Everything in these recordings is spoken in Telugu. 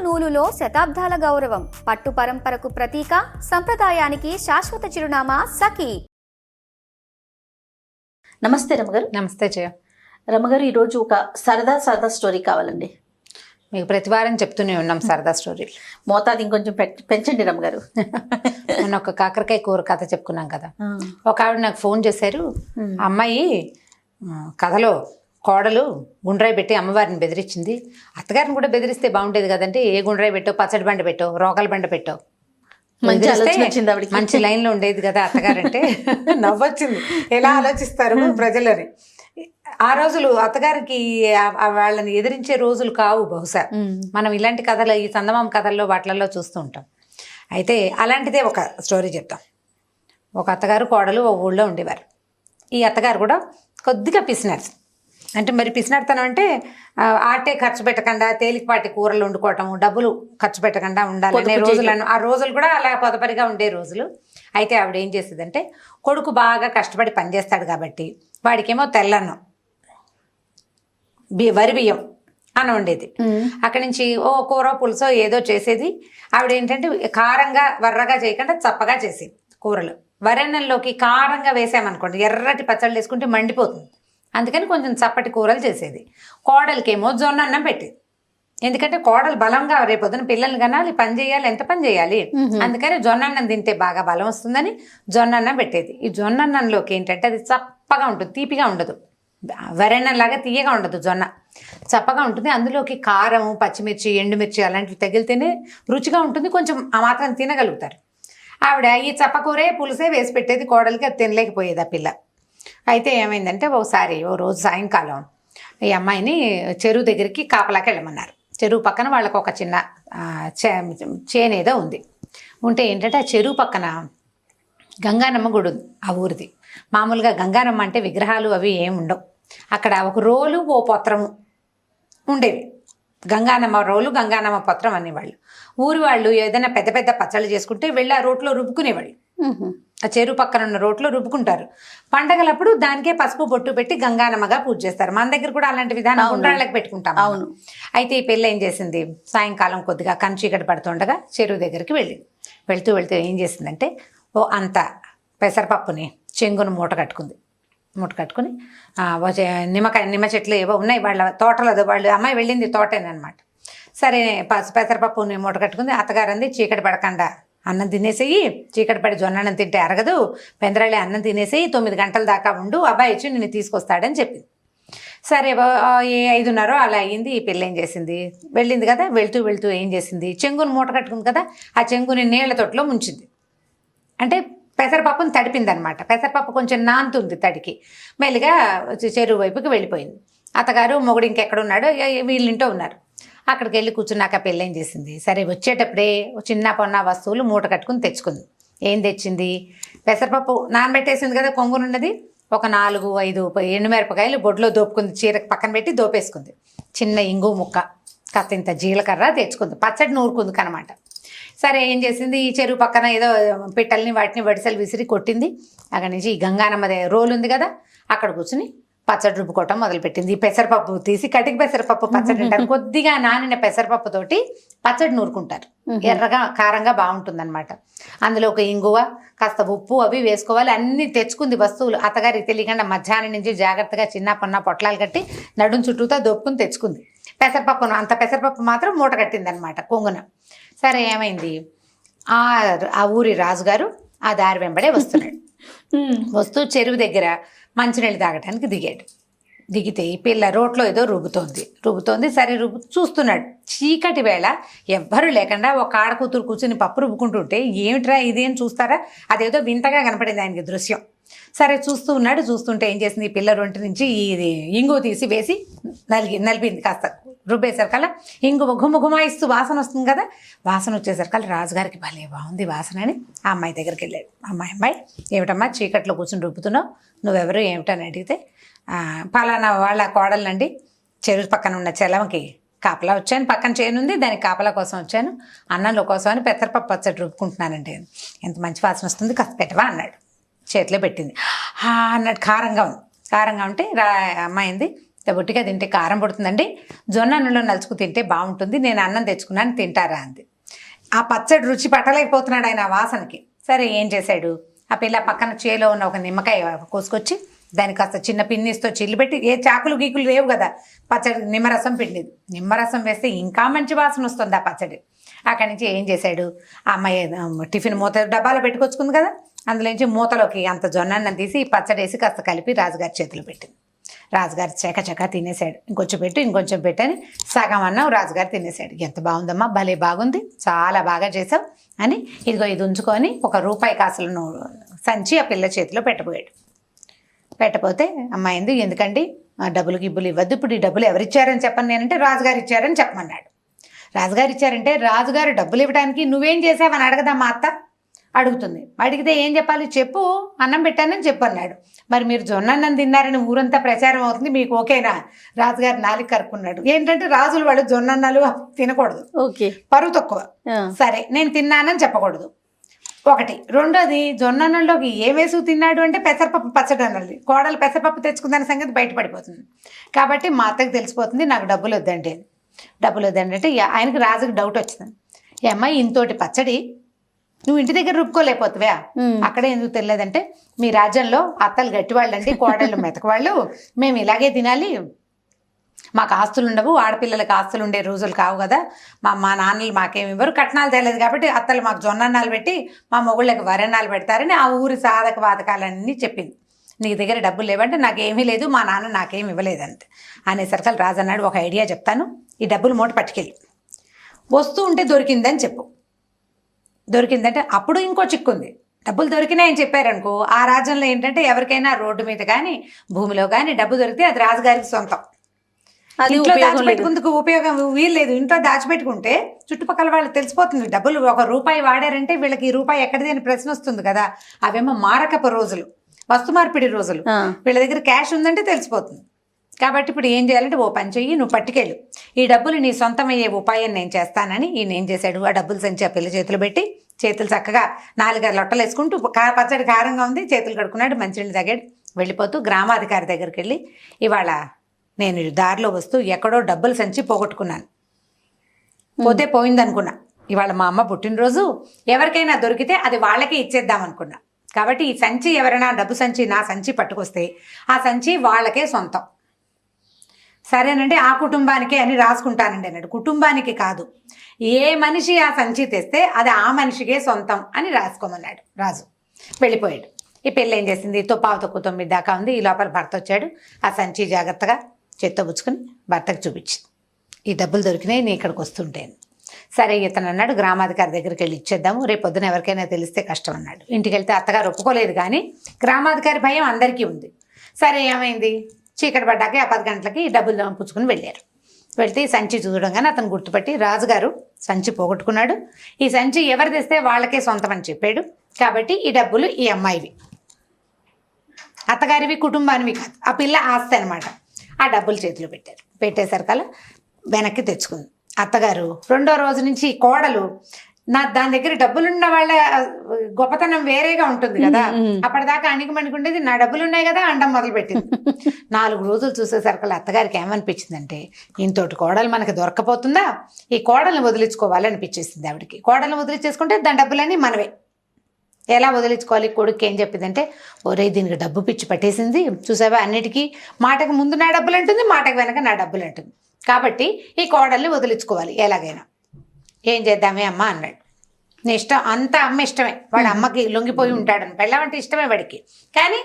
నూలులో శతాబ్దాల గౌరవం, పట్టు పరంపరకు ప్రతీక, సంప్రదాయానికి శాశ్వత చిరునామా సఖీ. నమస్తే రమగారు. నమస్తే జయ. రమగారు, ఈరోజు ఒక సరదా స్టోరీ కావాలండి. మీకు ప్రతివారం చెప్తూనే ఉన్నాం సరదా స్టోరీ. మోతాదు ఇంకొంచెం పెంచండి రమగారు. మొన్న ఒక కాకరకాయ కూర కథ చెప్పుకున్నాం కదా. ఒక ఆవిడ నాకు ఫోన్ చేశారు. అమ్మాయి కథలో కోడలు గుండ్రాయి పెట్టి అమ్మవారిని బెదిరించింది. అత్తగారిని కూడా బెదిరిస్తే బాగుండేది కదంటే, ఏ గుండ్రాయి పెట్టో, పచ్చడి బండ పెట్టో, రోకల బండ పెట్టో, మంచి లైన్ లో ఉండేది కదా అత్తగారంటే. నవ్వొచ్చింది. ఎలా ఆలోచిస్తారు ప్రజలని. ఆ రోజులు అత్తగారికి వాళ్ళని ఎదిరించే రోజులు కావు బహుశా. మనం ఇలాంటి కథలు, ఈ చందమామ కథల్లో వాటిలలో చూస్తూ ఉంటాం. అయితే అలాంటిదే ఒక స్టోరీ చెప్తాం. ఒక అత్తగారు కోడలు ఒక ఊళ్ళో ఉండేవారు. ఈ అత్తగారు కూడా కొద్దిగా పిసినారు. అంటే మరి పిసినాడుతనం అంటే ఆటే ఖర్చు పెట్టకుండా తేలికపాటి కూరలు వండుకోవటం, డబ్బులు ఖర్చు పెట్టకుండా ఉండాలనే రోజులను, ఆ రోజులు కూడా అలా పొదపరిగా ఉండే రోజులు. అయితే ఆవిడ ఏం చేసేదంటే, కొడుకు బాగా కష్టపడి పనిచేస్తాడు కాబట్టి వాడికేమో తెల్లన్నం, వరి బియ్యం అని ఉండేది. అక్కడి నుంచి ఓ కూర పులుసో ఏదో చేసేది. ఆవిడ ఏంటంటే కారంగా వర్రగా చేయకుండా చప్పగా చేసేది కూరలు. వరెన్నంలోకి కారంగా వేసామనుకోండి, ఎర్రటి పచ్చళ్ళు వేసుకుంటే మండిపోతుంది. అందుకని కొంచెం చప్పటి కూరలు చేసేది. కోడలికేమో జొన్న అన్నం పెట్టేది. ఎందుకంటే కోడలు బలంగా రేపొద్దున పిల్లల్ని కనాలి, పని చేయాలి, ఎంత పని చేయాలి. అందుకని జొన్న అన్నం తింటే బాగా బలం వస్తుందని జొన్న అన్నం పెట్టేది. ఈ జొన్న అన్నంలోకి ఏంటంటే అది చప్పగా ఉంటుంది, తీపిగా ఉండదు. వరెన్నంలాగా తీయగా ఉండదు, జొన్న చప్పగా ఉంటుంది. అందులోకి కారం, పచ్చిమిర్చి, ఎండుమిర్చి అలాంటివి తగిలితేనే రుచిగా ఉంటుంది. కొంచెం ఆ మాత్రం తినగలుగుతారు. ఆవిడ ఈ చప్పకూరే పులుసే వేసి పెట్టేది కోడలికి. అది తినలేకపోయేది ఆ పిల్ల. అయితే ఏమైందంటే, ఒకసారి ఓ రోజు సాయంకాలం ఈ అమ్మాయిని చెరువు దగ్గరికి కాపలాకి వెళ్ళమన్నారు. చెరువు పక్కన వాళ్ళకు ఒక చిన్న చేనేదో ఉంది. ఉంటే ఏంటంటే ఆ చెరువు పక్కన గంగానమ్మ గుడి ఉంది ఆ ఊరిది. మామూలుగా గంగానమ్మ అంటే విగ్రహాలు అవి ఏమి ఉండవు. అక్కడ ఒక రోలు, ఓ పత్రము ఉండేవి. గంగానమ్మ రోలు, గంగానమ్మ పత్రం అనేవాళ్ళు. ఊరి వాళ్ళు ఏదైనా పెద్ద పెద్ద పచ్చళ్ళు చేసుకుంటే వెళ్ళి ఆ రోట్లో రుబ్బుకునేవాళ్ళు. ఆ చెరువు పక్కన ఉన్న రోట్లో రుబ్బుకుంటారు. పండగలప్పుడు దానికే పసుపు బొట్టు పెట్టి గంగానమ్మగా పూజ చేస్తారు. మన దగ్గర కూడా అలాంటి విధానం గుండ్రాళ్ళకి పెట్టుకుంటాం. అవును. అయితే ఈ పిల్ల ఏం చేసింది, సాయంకాలం కొద్దిగా చీకటి పడుతుండగా చెరువు దగ్గరికి వెళ్ళింది. వెళ్తూ ఏం చేసిందంటే, ఓ అంత పెసరపప్పుని చెంగును మూట కట్టుకుని నిమ్మ చెట్లు ఏవో ఉన్నాయి వాళ్ళ తోటలో. వాళ్ళు అమ్మాయి వెళ్ళింది తోటేనమాట. సరే పెసరపప్పుని మూట కట్టుకుంది. అత్తగారు అంది, చీకటి పడకుండా అన్నం తినేసేయి, చీకటి పడి జొన్న అన్నం తింటే అరగదు, పెందరాళి అన్నం తినేసేయి, 9 గంటల దాకా ఉండు, అబ్బాయి వచ్చి నిన్ను తీసుకొస్తాడని చెప్పింది. సరే 5:30 అలా అయ్యింది. ఈ పిల్ల ఏం చేసింది, వెళ్ళింది కదా, వెళ్తూ ఏం చేసింది, చెంగుని మూట కట్టుకుంది కదా, ఆ చెంగుని నీళ్ల తొట్టులో ముంచింది. అంటే పెసరపప్పుని తడిపింది అనమాట. పెసరపప్పు కొంచెం నానుతుంది తడికి. మెల్లిగా చెరువు వైపుకి వెళ్ళిపోయింది. అత్తగారు మొగుడు ఇంకెక్కడున్నాడో, వీళ్ళింటో ఉన్నారు. అక్కడికి వెళ్ళి కూర్చున్నాక పెళ్ళి ఏం చేసింది, సరే వచ్చేటప్పుడే చిన్న పొన్న వస్తువులు మూట కట్టుకుని తెచ్చుకుంది. ఏం తెచ్చింది, పెసరపప్పు నానబెట్టేసింది కదా కొంగునున్నది, ఒక 4-5 ఎండుమిరపకాయలు బొడ్లో దోపుకుంది. చీరకు పక్కన పెట్టి దోపేసుకుంది. చిన్న ఇంగు ముక్క, కాస్తంత జీలకర్ర తెచ్చుకుంది. పచ్చడి నూరుకుంది కనమాట. సరే ఏం చేసింది, ఈ చెరువు పక్కన ఏదో పిట్టల్ని వాటిని వడిసెలు విసిరి కొట్టింది. అక్కడి నుంచి ఈ గంగానమ్మది రోలు ఉంది కదా, అక్కడ కూర్చుని పచ్చడి రుబ్బుకోవటం మొదలుపెట్టింది. ఈ పెసరపప్పు తీసి, కటిక పెసరపప్పు పచ్చడి అంటారు. కొద్దిగా నానిన పెసరపప్పుతోటి పచ్చడి నూరుకుంటారు. ఎర్రగా కారంగా బాగుంటుంది అనమాట. అందులో ఒక ఇంగువ, కాస్త ఉప్పు అవి వేసుకోవాలి. అన్నీ తెచ్చుకుంది వస్తువులు. అత్తగారికి తెలియకుండా మధ్యాహ్నం నుంచి జాగ్రత్తగా చిన్న పొన్న పొట్లాలు కట్టి నడుం చుట్టూతో దొప్పుకుని తెచ్చుకుంది. పెసరపప్పును అంత పెసరపప్పు మాత్రం మూట కట్టింది అనమాట కొంగున. సరే ఏమైంది, ఆ ఊరి రాజుగారు ఆ దారి వెంబడే వస్తున్నాడు. వస్తూ చెరువు దగ్గర మంచినీళ్ళు తాగటానికి దిగితే ఈ పిల్ల రోట్లో ఏదో రుబ్బుతోంది. సరే చూస్తున్నాడు. చీకటి వేళ ఎవ్వరూ లేకుండా ఒక ఆడ కూతురు కూర్చుని పప్పు రుబ్బుకుంటుంటే, ఏమిట్రా ఇది అని చూస్తారా, అదేదో వింతగా కనపడింది ఆయనకి దృశ్యం. సరే చూస్తుంటే ఏం చేసింది, ఈ పిల్ల రొంటి నుంచి ఇది ఇంగు తీసి వేసి నలిపింది. కాస్త రుబ్బేసరికల్లా ఇంగు గుమాయిస్తూ వాసన వస్తుంది కదా, వాసన వచ్చేసరికల్లా రాజుగారికి భలే బాగుంది వాసన అని ఆ అమ్మాయి దగ్గరికి వెళ్ళాడు. అమ్మాయి ఏమిటమ్మా చీకట్లో కూర్చుని రుబ్బుతున్నావు, నువ్వెవరు ఏమిటని అడిగితే, పలానా వాళ్ళ కోడలండి, చెరువు పక్కన ఉన్న చెలమకి కాపలా వచ్చాను, పక్కన చేనుంది దానికి కాపలా కోసం వచ్చాను, అన్నంలో కోసం అని పెసరపప్పు పచ్చడి రుబ్బుకుంటున్నానండి, ఎంత మంచి వాసన వస్తుంది, కాస్త పెట్టవా అన్నాడు. చేతిలో పెట్టింది. అన్నట్టు కారంగా ఉంటే అమ్మాయింది, బొట్టిగా తింటే కారం పడుతుందండి, జొన్న అన్నంలో నలుచుకు తింటే బాగుంటుంది, నేను అన్నం తెచ్చుకున్నాను తింటారా అంది. ఆ పచ్చడి రుచి పట్టలేకపోతున్నాడు ఆయన ఆ వాసనకి. సరే ఏం చేశాడు, ఆ పిల్ల పక్కన చేలో ఉన్న ఒక నిమ్మకాయ కోసుకొచ్చి దానికి కాస్త చిన్న పిన్నిస్తో చిల్లు పెట్టి, ఏ చాకులు గీకులు లేవు కదా, పచ్చడి నిమ్మరసం పిండిది, నిమ్మరసం వేస్తే ఇంకా మంచి వాసన వస్తుంది ఆ పచ్చడి. అక్కడి నుంచి ఏం చేశాడు, ఆ అమ్మాయి టిఫిన్ మూత డబ్బాలో పెట్టుకొచ్చుకుంది కదా, అందులోంచి మూతలోకి అంత జొన్నన్నం తీసి ఈ పచ్చడి వేసి కాస్త కలిపి రాజుగారి చేతులు పెట్టింది. రాజుగారు చకచకా తినేశాడు. ఇంకొంచెం పెట్టని సగం అన్నం రాజుగారు తినేశాడు. ఎంత బాగుందమ్మా, భలే బాగుంది, చాలా బాగా చేసావు అని ఇదిగో ఇది ఉంచుకొని ఒక రూపాయి కాసులను సంచి ఆ పిల్ల చేతిలో పెట్టబోయాడు. పెట్టపోతే అమ్మాయింది, ఎందుకండి డబ్బులు గిబ్బులు ఇవ్వద్దు, ఇప్పుడు ఈ డబ్బులు ఎవరిచ్చారని చెప్పను నేనంటే రాజుగారు ఇచ్చారని చెప్పమన్నాడు. రాజుగారు ఇచ్చారంటే రాజుగారు డబ్బులు ఇవ్వడానికి నువ్వేం చేసావని అడగదా మా అత్త అడుగుతుంది. అడిగితే ఏం చెప్పాలి, చెప్పు అన్నం పెట్టానని చెప్పు అన్నాడు. మరి మీరు జొన్న అన్నం తిన్నారని ఊరంతా ప్రచారం అవుతుంది, మీకు ఓకేనా? రాజుగారు నాలుగు కరుక్కున్నాడు. ఏంటంటే రాజులు వాళ్ళు జొన్న అన్నాలు తినకూడదు, ఓకే, పరువు తక్కువ. సరే నేను తిన్నానని చెప్పకూడదు ఒకటి. రెండోది, జొన్న అన్నంలోకి ఏ వేసు తిన్నాడు అంటే పెసరపప్పు పచ్చడి అన్నది. కోడలు పెసరపప్పు తెచ్చుకుందన్న సంగతి బయటపడిపోతుంది. కాబట్టి మా అత్తకి తెలిసిపోతుంది నాకు డబ్బులు వద్దండి. డబ్బులు వద్దండి అంటే ఆయనకి రాజుకి డౌట్ వచ్చింది. ఈ అమ్మాయి ఇంతోటి పచ్చడి నువ్వు ఇంటి దగ్గర రుబ్బుకోలేకపోతావా, అక్కడే ఎందుకు తెలియదంటే మీ రాజ్యంలో అత్తలు గట్టివాళ్ళండి, కోడళ్ళు మెతకవాళ్ళు, మేము ఇలాగే తినాలి, మాకు ఆస్తులు ఉండవు, ఆడపిల్లలకి ఆస్తులు ఉండే రోజులు కావు కదా, మా నాన్నలు మాకేమి ఇవ్వరు, కట్నాలు తెలియదు కాబట్టి అత్తలు మాకు జొన్నన్నాలు పెట్టి మా మొగుళ్ళకి వరణాలు పెడతారని ఆ ఊరి సాధక బాధకాలన్నీ చెప్పింది. నీ దగ్గర డబ్బులు లేవంటే నాకేమీ లేదు, మా నాన్న నాకేమి ఇవ్వలేదంతే అనేసరికి రాజు అన్నాడు, ఒక ఐడియా చెప్తాను, ఈ డబ్బులు మూట పట్టుకెళ్ళి వస్తూ ఉంటే దొరికిందని చెప్పు. దొరికిందంటే అప్పుడు ఇంకో చిక్కుంది, డబ్బులు దొరికినాయని చెప్పారనుకో ఆ రాజ్యంలో ఏంటంటే ఎవరికైనా రోడ్డు మీద కానీ భూమిలో కానీ డబ్బు దొరికితే అది రాజుగారికి సొంతం. ఇంట్లో దాచిపెట్టుకుందుకు ఉపయోగం వీల్లేదు. ఇంట్లో దాచిపెట్టుకుంటే చుట్టుపక్కల వాళ్ళకి తెలిసిపోతుంది డబ్బులు ఒక రూపాయి వాడారంటే వీళ్ళకి ఈ రూపాయి ఎక్కడిది అని ప్రశ్న వస్తుంది కదా. అవేమో మారకపు రోజులు, వస్తు మార్పిడి రోజులు, వీళ్ళ దగ్గర క్యాష్ ఉందంటే తెలిసిపోతుంది. కాబట్టి ఇప్పుడు ఏం చేయాలంటే ఓ పని చెయ్యి, నువ్వు పట్టుకెళ్ళు, ఈ డబ్బులు నీ సొంతమయ్యే ఉపాయం నేను చేస్తానని ఈయన ఏం చేశాడు, ఆ డబ్బులు సంచి ఆ పిల్ల చేతులు పెట్టి చేతులు చక్కగా 4 లొట్టలు వేసుకుంటూ పచ్చడి కారంగా ఉంది చేతులు కడుక్కున్నాడు, మంచినీళ్ళు తాగాడు. వెళ్ళిపోతూ గ్రామాధికారి దగ్గరికి వెళ్ళి, ఇవాళ నేను దారిలో వస్తూ ఎక్కడో డబ్బులు సంచి పోగొట్టుకున్నాను, పోతే పోయిందనుకున్నా, ఇవాళ మా అమ్మ పుట్టినరోజు, ఎవరికైనా దొరికితే అది వాళ్ళకే ఇచ్చేద్దాం అనుకున్నా, కాబట్టి ఈ సంచి ఎవరైనా డబ్బు సంచి నా సంచి పట్టుకొస్తే ఆ సంచి వాళ్ళకే సొంతం, సరేనండి ఆ కుటుంబానికే అని రాసుకుంటానండి అన్నాడు. కుటుంబానికి కాదు, ఏ మనిషి ఆ సంచి తెస్తే అది ఆ మనిషికే సొంతం అని రాసుకోమన్నాడు రాజు. వెళ్ళిపోయాడు. ఈ పిల్ల ఏం చేసింది, పావు 9 దాకా ఉంది, ఈ లోపల భర్త వచ్చాడు. ఆ సంచి జాగ్రత్తగా చేత్తో పుచ్చుకొని భర్తకు చూపించింది, ఈ డబ్బులు దొరికినాయి నీ ఇక్కడికి వస్తుంటేను. సరే ఇతను అన్నాడు, గ్రామాధికారి దగ్గరికి వెళ్ళి ఇచ్చేద్దాము, రేపు పొద్దున ఎవరికైనా తెలిస్తే కష్టం అన్నాడు. ఇంటికి వెళ్తే అత్తగారు ఒప్పుకోలేదు, కానీ గ్రామాధికారి భయం అందరికీ ఉంది. సరే ఏమైంది, చీకటి పడ్డాక ఆ 10 గంటలకి డబ్బులు పుచ్చుకుని వెళ్ళారు. వెళ్తే ఈ సంచి చూడగానే అతను గుర్తుపట్టి, రాజుగారు సంచి పోగొట్టుకున్నాడు, ఈ సంచి ఎవరు తెస్తే వాళ్ళకే సొంతం అని చెప్పాడు, కాబట్టి ఈ డబ్బులు ఈ అమ్మాయివి, అత్తగారివి, కుటుంబానివి కాదు, ఆ పిల్ల ఆస్తి అనమాట. ఆ డబ్బులు చేతిలో పెట్టారు. పెట్టేసరికల్లా వెనక్కి తెచ్చుకుంది. అత్తగారు 2వ రోజు నుంచి కోడలు దాని దగ్గర డబ్బులున్న వాళ్ళ గొప్పతనం వేరేగా ఉంటుంది కదా, అప్పటిదాకా అణిగిమణిగుండేది, నా డబ్బులు ఉన్నాయి కదా అండం మొదలు పెట్టింది. 4 రోజులు చూసేసరికి అత్తగారికి ఏమనిపించిందంటే, ఇంతోటి కోడలు మనకి దొరకపోతుందా, ఈ కోడల్ని వదిలించుకోవాలి అనిపించేసింది ఆవిడకి. కోడల్ని వదిలించేసుకుంటే దాని డబ్బులన్నీ మనవే. ఎలా వదిలించుకోవాలి, కొడుకు ఏం చెప్పిందంటే, ఒరే దీనికి డబ్బు పిచ్చి పట్టేసింది చూసావా, అన్నిటికీ మాటకు ముందు నా డబ్బులు అంటుంది, మాటకు వెనక నా డబ్బులు అంటుంది, కాబట్టి ఈ కోడల్ని వదిలించుకోవాలి ఎలాగైనా. ఏం చేద్దామే అమ్మ అన్నాడు. నీ ఇష్టం, అంతా అమ్మ ఇష్టమే, వాడు అమ్మకి లొంగిపోయి ఉంటాడని, పెళ్ళమంటే ఇష్టమే వాడికి, కానీ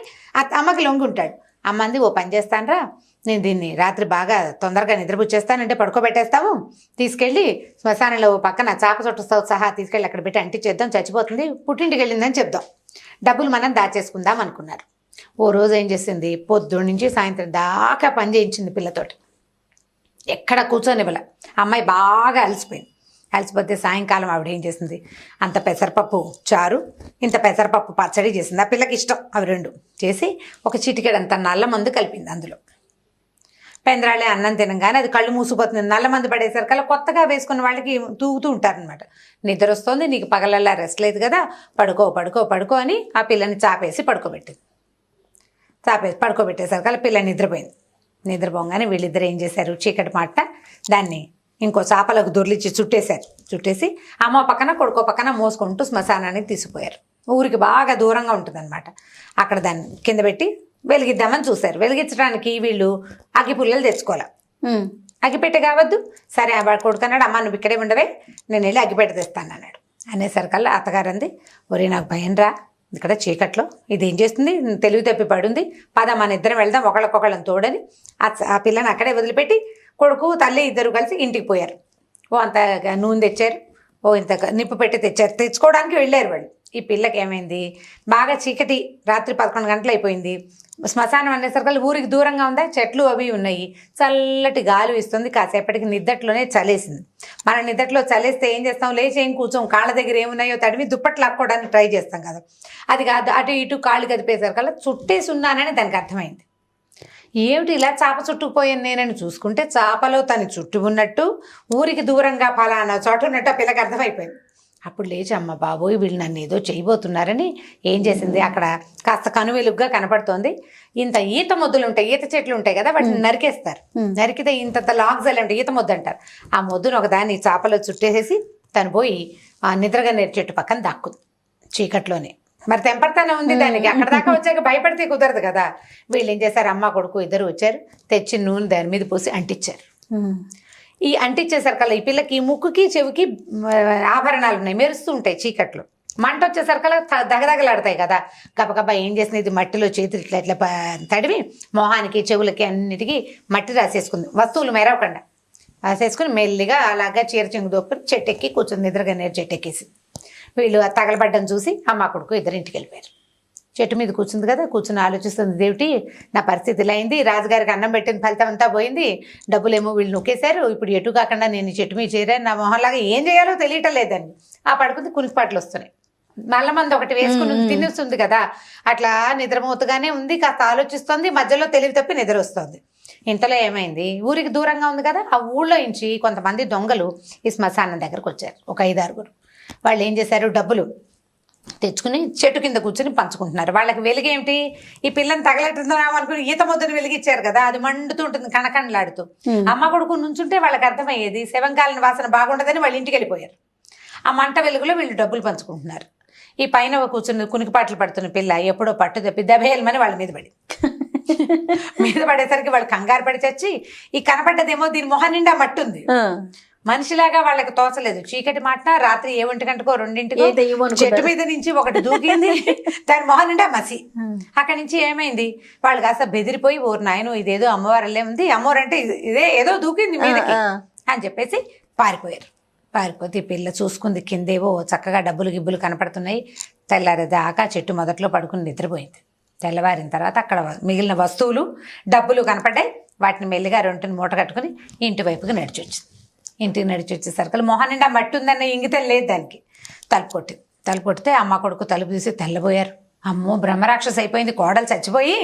అమ్మకి లొంగి ఉంటాడు. అమ్మంది, ఓ పని చేస్తానరా, నేను దీన్ని రాత్రి బాగా తొందరగా నిద్రపుచ్చేస్తానంటే పడుకోబెట్టేస్తాము, తీసుకెళ్ళి శ్మశానంలో పక్కన చాప చుట్టూ సహా తీసుకెళ్ళి అక్కడ పెట్టి అంటించేద్దాం, చచ్చిపోతుంది, పుట్టింటికి వెళ్ళిందని చెప్దాం, డబ్బులు మనం దాచేసుకుందాం అనుకున్నారు. ఓ రోజు ఏం చేసింది, పొద్దున్న నుంచి సాయంత్రం దాకా పని చేయించింది పిల్లతోటి, ఎక్కడ కూర్చొనివ్వలే. అమ్మాయి బాగా అలసిపోతే సాయంకాలం ఆవిడ ఏం చేసింది, అంత పెసరపప్పు చారు, ఇంత పెసరపప్పు పచ్చడి చేసింది. ఆ పిల్లకి ఇష్టం అవి 2 చేసి ఒక చిటికెడంత నల్ల మందు కలిపింది అందులో. పెందరాళే అన్నం తినగానే అది కళ్ళు మూసిపోతుంది. నల్ల మందు పడేసరికల్లా కొత్తగా వేసుకున్న వాళ్ళకి తూగుతూ ఉంటారనమాట. నిద్ర వస్తుంది, నీకు పగలల్లా రెస్ట్ లేదు కదా, పడుకో అని ఆ పిల్లని చాపేసి పడుకోబెట్టింది. పడుకోబెట్టేసరికల్లా పిల్ల నిద్రపోయింది. నిద్రపోగానే వీళ్ళిద్దరు ఏం చేశారు, చీకటి మాట దాన్ని ఇంకో చాపలకు దొర్లిచ్చి చుట్టేసి అమ్మ పక్కన కొడుకో పక్కన మోసుకుంటూ శ్మశానానికి తీసుకుపోయారు. ఊరికి బాగా దూరంగా ఉంటుందన్నమాట. అక్కడ దాన్ని కింద పెట్టి వెలిగిద్దామని చూశారు. వెలిగించడానికి వీళ్ళు అగ్గిపుల్లలు తెచ్చుకోవాలి. అగ్గిపెట్టె కావద్దు. సరే వాడు కొడుకున్నాడు, అమ్మ నువ్వు ఇక్కడే ఉండవే, నేను వెళ్ళి అగ్గిపెట్టె తెస్తాను అన్నాడు. అనేసరికల్లా అత్తగారు అంది, ఒరే నాకు భయం రా, ఇక్కడ చీకట్లో ఇది ఏం చేస్తుంది, తెలివి తప్పి పడుంది, పద మన ఇద్దరం వెళ్దాం ఒకళ్ళకొకళ్ళని తోడని ఆ పిల్లని అక్కడే వదిలిపెట్టి కొడుకు తల్లి ఇద్దరు కలిసి ఇంటికి పోయారు. ఓ అంత నూనె తెచ్చారు, ఓ ఇంత నిప్పు పెట్టి తెచ్చుకోవడానికి వెళ్ళారు వాళ్ళు. ఈ పిల్లకి ఏమైంది, బాగా చీకటి, రాత్రి 11 గంటలు అయిపోయింది. శ్మశానం అనేసరికి ఊరికి దూరంగా ఉందా, చెట్లు అవి ఉన్నాయి, చల్లటి గాలి ఇస్తుంది. కాసేపటికి నిద్దట్లోనే చలేసింది. మన నిద్దట్లో చలేస్తే ఏం చేస్తాం, లేచి ఏం కూర్చోం, కాళ్ళ దగ్గర ఏమున్నాయో తడివి దుప్పట్లు లాక్కోవడానికి ట్రై చేస్తాం కదా. అది కాదు, అటు ఇటు కాళ్ళు కదిపేసరికల్లా చుట్టేసి ఉన్నానని దానికి అర్థమైంది. ఏమిటి ఇలా చాప చుట్టుకుపోయాను నేనని చూసుకుంటే చాపలో తను చుట్టూ ఉన్నట్టు, ఊరికి దూరంగా ఫలానా చోట ఉన్నట్టు ఆ పిల్లకి అర్థమైపోయింది. అప్పుడు లేచి అమ్మ బాబోయ్ వీళ్ళు నన్ను ఏదో చేయబోతున్నారని ఏం చేసింది, అక్కడ కాస్త కనువెలుగ్గా కనపడుతోంది. ఇంత ఈత మొద్దులు ఉంటాయి, ఈత చెట్లు ఉంటాయి కదా, వాటిని నరికేస్తారు. నరికితే ఇంత లాగ్జల్ అంటే ఈత మొద్దు అంటారు. ఆ మొద్దును ఒకదాన్ని చాపలో చుట్టేసేసి తను పోయి ఆ నిద్రగా చెట్టు పక్కన దాక్కుంది చీకట్లోనే. మరి తెంపడతానే ఉంది దానికి. అక్కడ దాకా వచ్చాక భయపడితే కుదరదు కదా. వీళ్ళు ఏం చేశారు, అమ్మ కొడుకు ఇద్దరు వచ్చారు, తెచ్చి నూనె దాని మీద పోసి అంటించారు. ఈ అంటించేసరికల్లా ఈ పిల్లకి ముక్కుకి చెవికి ఆభరణాలు ఉన్నాయి, మెరుస్తూ ఉంటాయి చీకట్లో. మంట వచ్చేసరికల్లా దగదగలాడతాయి కదా. గబగబా ఏం చేసింది, ఇది మట్టిలో చేతులు ఇట్లా ఇట్లా తడివి మొహానికి చెవులకి అన్నిటికీ మట్టి రాసేసుకుంది, వస్తువులు మెరవకుండా రాసేసుకుని మెల్లిగా అలాగా చీర చెంగు దొప్పి చెట్టు ఎక్కి కూర్చుంది. నిద్రగా నేరు చెట్టు ఎక్కేసి వీళ్ళు తగలబడ్డం చూసి అమ్మ కొడుకు ఇద్దరు ఇంటికి వెళ్ళిపోయారు. చెట్టు మీద కూర్చుంది కదా, కూర్చుని ఆలోచిస్తుంది, దేవుటి నా పరిస్థితి ఇలా అయింది, రాజుగారికి అన్నం పెట్టిన ఫలితం అంతా పోయింది, డబ్బులేమో వీళ్ళు నొక్కేశారు, ఇప్పుడు ఎటు కాకుండా నేను చెట్టు మీద చేరాను, నా మొహంలాగా ఏం చేయాలో తెలియటం లేదని ఆ పడుకుంది. కునికిపాట్లు వస్తున్నాయి, నల్ల మంది ఒకటి వేసుకుని తినేస్తుంది కదా, అట్లా నిద్రమూతగానే ఉంది. కాస్త ఆలోచిస్తుంది, మధ్యలో తెలివి తప్పి నిద్ర వస్తుంది. ఇంతలో ఏమైంది, ఊరికి దూరంగా ఉంది కదా, ఆ ఊళ్ళో నుంచి కొంతమంది దొంగలు ఈ శ్మశానం దగ్గరకు వచ్చారు, ఒక 5-6. వాళ్ళు ఏం చేశారు, డబ్బులు తెచ్చుకుని చెట్టు కింద కూర్చొని పంచుకుంటున్నారు. వాళ్ళకి వెలుగేమిటి, ఈ పిల్లని తగలెట్టుకుందామనుకుని ఈత ముద్దని వెలిగిచ్చారు కదా, అది మండుతూ ఉంటుంది కణకణలాడుతూ. అమ్మ కొడుకు నుంచుంటే వాళ్ళకి అర్థమయ్యేది శవంకాలని వాసన బాగుండదని వాళ్ళు ఇంటికి వెళ్ళిపోయారు. ఆ మంట వెలుగులో వీళ్ళు డబ్బులు పంచుకుంటున్నారు. ఈ పైన కూర్చుని కునికిపాట్లు పడుతున్న పిల్ల ఎప్పుడో పట్టు తప్పి దబేయమని వాళ్ళ మీద పడేసరికి వాళ్ళు కంగారు పడి చచ్చి, ఈ కనపడ్డదేమో దీని మొహం నిండా మట్టుంది. మనిషిలాగా వాళ్ళకి తోచలేదు. చీకటి మాట రాత్రి 1 గంటకో 2 చెట్టు మీద నుంచి ఒకటి దూకింది, దాని మొహం నిండా మసి. అక్కడి నుంచి ఏమైంది, వాళ్ళు కాస్త బెదిరిపోయి, ఓరు నాయను ఇదేదో అమ్మవారల్లే ఉంది, అమ్మవారంటే ఇదే ఏదో దూకింది మీదకి అని చెప్పేసి పారిపోయారు. పారిపోతే ఈ పిల్ల చూసుకుంది, కిందేవో చక్కగా డబ్బులు గిబ్బులు కనపడుతున్నాయి. తెల్లారేదాకా చెట్టు మొదట్లో పడుకుని నిద్రపోయింది. తెల్లవారిన తర్వాత అక్కడ మిగిలిన వస్తువులు డబ్బులు కనపడ్డాయి. వాటిని మెల్లిగా 2 మూట కట్టుకుని ఇంటి వైపుకి నడిచొచ్చింది. ఇంటికి నడిచి వచ్చేసరికి మొహం నిండా మట్టి ఉందన్న ఇంగితం లేదు దానికి. తలుపు కొట్టితే అమ్మ కొడుకు తలుపు తీసి తెల్లబోయారు. అమ్మో బ్రహ్మరాక్షస అయిపోయింది, కోడలు చచ్చిపోయి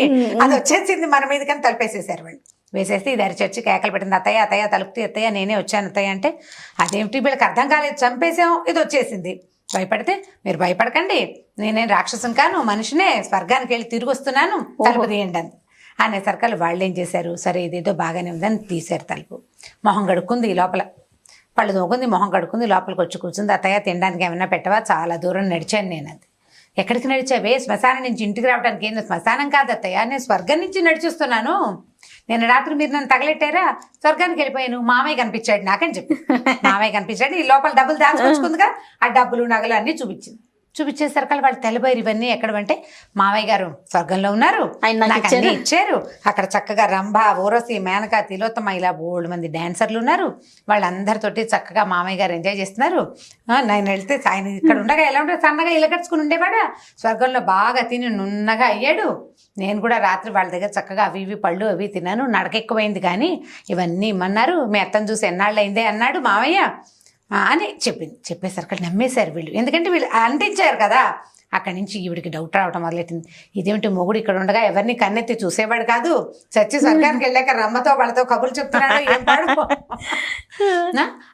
అది వచ్చేసింది మన మీద, కానీ తలుపేసేసారు వాళ్ళు. వేసేస్తే ఇది అరిచొచ్చి కేకలు పెట్టింది, అత్తయ్య అత్తయ్య తలుపు అత్తయ్య నేనే వచ్చాను అత్తయ్య అంటే, అదేమిటి వీళ్ళకి అర్థం కాలేదు, చంపేసాం, ఇది వచ్చేసింది. భయపడితే, మీరు భయపడకండి, నేనేం రాక్షసం కాను, మనిషినే, స్వర్గానికి వెళ్ళి తిరిగి వస్తున్నాను, తలుపు తీయండి అంది. అనేసరికల్ వాళ్ళు ఏం చేశారు, సరే ఇదేదో బాగానే ఉందని తీశారు తలుపు. మొహం కడుక్కుంది, లోపల పళ్ళు తోగుంది, మొహం కడుక్కుంది, లోపలికి వచ్చి కూర్చుంది. అత్తయ్య తినడానికి ఏమైనా పెట్టవా, చాలా దూరం నడిచాను నేను. అది ఎక్కడికి నడిచావే, శ్మశానం నుంచి ఇంటికి రావడానికి. ఏందో శ్మశానం కాదు అత్తయ్య, నేను స్వర్గం నుంచి నడిచిస్తున్నాను, నేను రాత్రి మీరు నన్ను తగలెట్టారా, స్వర్గానికి వెళ్ళిపోయాను, మామయ్య కనిపించాడు నాకని చెప్పి. మామయ్య కనిపించాడు, ఈ లోపల డబ్బులు దాచుకొచ్చుకుందిగా, ఆ డబ్బులు నగలు అన్నీ చూపించేసరికి వాళ్ళు తెల్లబోయారు. ఇవన్నీ ఎక్కడవంటే మామయ్య గారు స్వర్గంలో ఉన్నారు, నాకు అన్నీ ఇచ్చారు, అక్కడ చక్కగా రంభ, ఊరసి, మేనక, తిలోత్తమ ఇలా 3 మంది డాన్సర్లు ఉన్నారు, వాళ్ళందరితోటి చక్కగా మామయ్య గారు ఎంజాయ్ చేస్తున్నారు. నేను వెళ్తే ఆయన ఇక్కడ ఉండగా ఎలా ఉంటే సన్నగా ఇలకట్టుకుని ఉండేవాడా, స్వర్గంలో బాగా తిని నున్నగా అయ్యాడు. నేను కూడా రాత్రి వాళ్ళ దగ్గర చక్కగా అవి ఇవి పళ్ళు అవి తిన్నాను, నడకెక్కువైంది, కానీ ఇవన్నీ ఇమ్మన్నారు, మీ అత్తను చూసి ఎన్నాళ్ళు అయిందే అన్నాడు మామయ్య అని చెప్పింది. చెప్పేసరికి నమ్మేశారు వీళ్ళు, ఎందుకంటే వీళ్ళు అంటించారు కదా. అక్కడి నుంచి ఈవిడికి డౌట్ రావటం మొదలెట్టింది, ఇదేమిటి మొగుడు ఇక్కడ ఉండగా ఎవరిని కన్నెత్తి చూసేవాడు కాదు, చచ్చి స్వర్గానికి వెళ్ళాక రమ్మతో వాళ్ళతో కబుర్లు చెప్తున్నాడు, ఏం పాడు.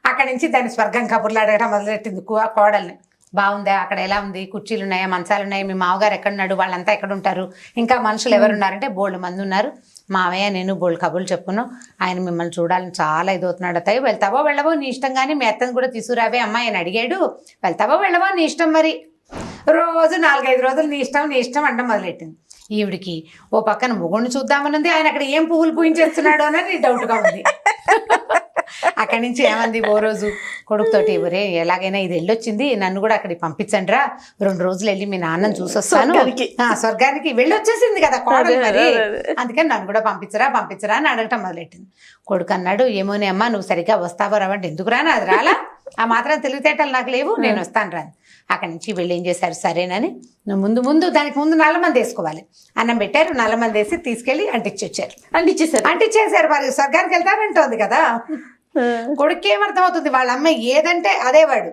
అక్కడి నుంచి దాన్ని స్వర్గం కబుర్లు అడగడం మొదలెట్టింది కోడల్ని. బాగుందా, అక్కడ ఎలా ఉంది, కుర్చీలు ఉన్నాయా, మంచాలు ఉన్నాయా, మీ మామగారు ఎక్కడున్నాడు, వాళ్ళంతా ఎక్కడ ఉంటారు, ఇంకా మనుషులు ఎవరున్నారంటే 3 మంది ఉన్నారు, మామయ్య నేను బోల్డ్ కబుర్లు చెప్పుకున్నాం, ఆయన మిమ్మల్ని చూడాలని చాలా ఇదవుతున్నాడు అత్తయ్య, వెళ్తావో వెళ్ళవో నీ ఇష్టం, కానీ మీ అత్తని కూడా తీసుకురావే అమ్మ ఆయన అడిగాడు, వెళ్తావో వెళ్ళవో నీ ఇష్టం. మరి రోజు 4-5 రోజులు నీ ఇష్టం అంటాం మొదలెట్టింది. ఈవిడికి ఓ పక్కన మొగుడిని చూద్దామనుంది, ఆయన అక్కడ ఏం పువ్వులు పూయించేస్తున్నాడు అని డౌట్గా ఉంది. అక్కడి నుంచి ఏమంది ఓ రోజు కొడుకుతోటి, ఒరే ఎలాగైనా ఇది వెళ్ళొచ్చింది, నన్ను కూడా అక్కడికి పంపించండి రా, 2 రోజులు వెళ్ళి మీ నాన్నని చూసొస్తాను, స్వర్గానికి వెళ్ళొచ్చేసింది కదా కోడలు మరి, అందుకని నన్ను కూడా పంపించరా అని అడగటం మొదలెట్టింది. కొడుకు అన్నాడు, ఏమోనే అమ్మా నువ్వు సరిగ్గా వస్తావో రావంటే, ఎందుకు రాను, అది రాలా, ఆ మాత్రం తెలివితేటలు నాకు లేవు, నేను వస్తాను రాను. అక్కడి నుంచి వీళ్ళు ఏం చేశారు, సరేనని ముందు దానికి ముందు నల్లమంది వేసుకోవాలి, అన్నం పెట్టారు, నల్లమంది వేసి తీసుకెళ్ళి అంటించేసారు. మరి స్వర్గానికి వెళ్తానంటోంది కదా. కొడుకు ఏమర్థం అవుతుంది, వాళ్ళ అమ్మ ఏదంటే అదే వాడు,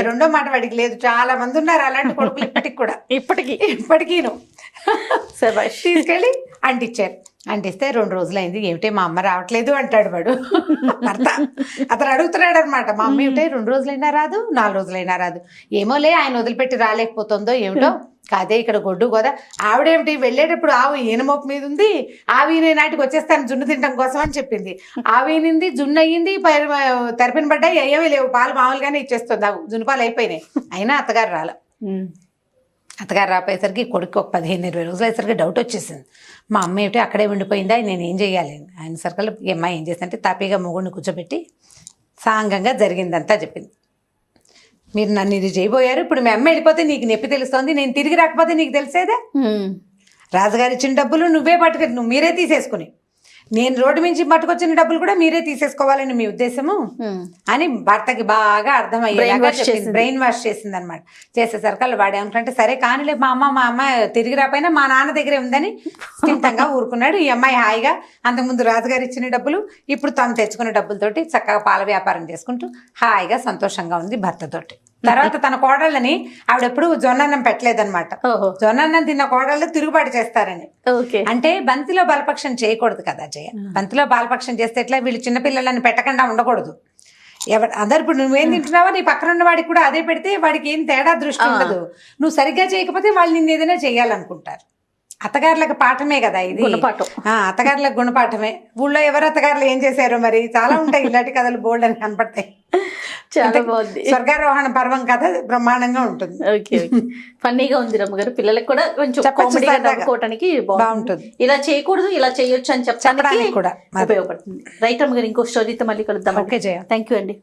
రెండో మాట వాడికి లేదు. చాలా మంది ఉన్నారు అలాంటి కొడుకులు ఇప్పటికి కూడా, ఇప్పటికీను. తీసుకెళ్ళి అంటించారు. అంటిస్తే 2 రోజులైంది, ఏమిటే మా అమ్మ రావట్లేదు అంటాడు వాడు భర్త. అతను అడుగుతున్నాడు అనమాట, మా అమ్మ ఏమిటే 2 రోజులైనా రాదు, 4 రోజులైనా రాదు, ఏమోలే ఆయన వదిలిపెట్టి రాలేకపోతుందో ఏమిటో, కాదే ఇక్కడ గొడ్డు కదా, ఆవిడేమిటి వెళ్ళేటప్పుడు ఆవు ఈనమోపు మీద ఉంది, ఆవి నాటికి వచ్చేస్తాను జున్ను తినడం కోసం అని చెప్పింది, ఆవినింది జున్ను అయ్యింది, తెరపిన పడ్డాయి, ఏమీ లేవు, పాలు మామూలుగానే ఇచ్చేస్తుంది, ఆవు జున్ను పాలు అయిపోయినాయి. అయినా అత్తగారు రాపోయేసరికి కొడుకు ఒక 15-20 రోజులు అయ్యేసరికి డౌట్ వచ్చేసింది, మా అమ్మ ఏమిటి అక్కడే ఉండిపోయిందా, నేను ఏం చేయాలి ఆయన సర్కల్. అమ్మాయి ఏం చేసిందంటే తాపీగా మొగుడిని కూర్చోబెట్టి సాంగంగా జరిగిందంతా చెప్పింది. మీరు నన్ను ఇది చేయబోయారు, ఇప్పుడు మీ అమ్మ వెళ్ళిపోతే నీకు నొప్పి తెలుస్తోంది, నేను తిరిగి రాకపోతే నీకు తెలిసేదే, రాజుగారు ఇచ్చిన డబ్బులు నువ్వే నువ్వు మీరే తీసేసుకుని, నేను రోడ్డు నుంచి పట్టుకొచ్చిన డబ్బులు కూడా మీరే తీసేసుకోవాలని మీ ఉద్దేశము అని భర్తకి బాగా అర్థమయ్యేలాగా చెప్పింది. బ్రెయిన్ వాష్ చేసింది అనమాట. చేసేసరికి వాడు ఏమంటే సరే కానీలే మా అమ్మ తిరిగి రాపోయినా మా నాన్న దగ్గరే ఉందని స్థిమితంగా ఊరుకున్నాడు. ఈ అమ్మాయి హాయిగా అంతకుముందు రాజుగారు ఇచ్చిన డబ్బులు, ఇప్పుడు తాను తెచ్చుకున్న డబ్బులతోటి చక్కగా పాల వ్యాపారం చేసుకుంటూ హాయిగా సంతోషంగా ఉంది భర్తతోటి. తర్వాత తన కోడళ్ళని ఆవిడెప్పుడు జొన్నన్నం పెట్టలేదన్నమాట. జొన్నన్నం తిన్న కోడళ్ళు తిరుగుబాటు చేస్తారని. అంటే బంతిలో బలపక్షం చేయకూడదు కదా జయ. బంతిలో బాలపక్షం చేస్తే ఎట్లా, వీళ్ళు చిన్నపిల్లలని పెట్టకుండా ఉండకూడదు. అందరు ఇప్పుడు నువ్వేం తింటున్నావో నీ పక్కన ఉన్న వాడికి కూడా అదే పెడితే వాడికి ఏం తేడా దృష్టి ఉండదు. నువ్వు సరిగ్గా చేయకపోతే వాళ్ళు నిన్ను ఏదైనా చేయాలనుకుంటారు. అత్తగారులకు పాఠమే కదా ఇది, అత్తగారులకు గుణపాఠమే. ఊళ్ళో ఎవరు అత్తగారులు ఏం చేశారో మరి చాలా ఉంటాయి ఇలాంటి కథలు, బోల్డ్ అని కనపడతాయి. చాలా బాగుంది. స్వర్గారోహణ పర్వం కథ బ్రహ్మాండంగా ఉంటుంది. ఫన్నీగా ఉంది రమ్మగారు, పిల్లలకు కూడా కొంచెం కామెడీగా నవ్వుకోవడానికి బాగుంటుంది. ఇలా చేయకూడదు ఇలా చేయొచ్చు అని చెప్పడానికి కూడా ఉపయోగపడుతుంది. రైట్ రమ్మగారు, ఇంకో స్టోరీతో మళ్ళీ కలుద్దాం. ఓకే జయ, థ్యాంక్ యూ అండి.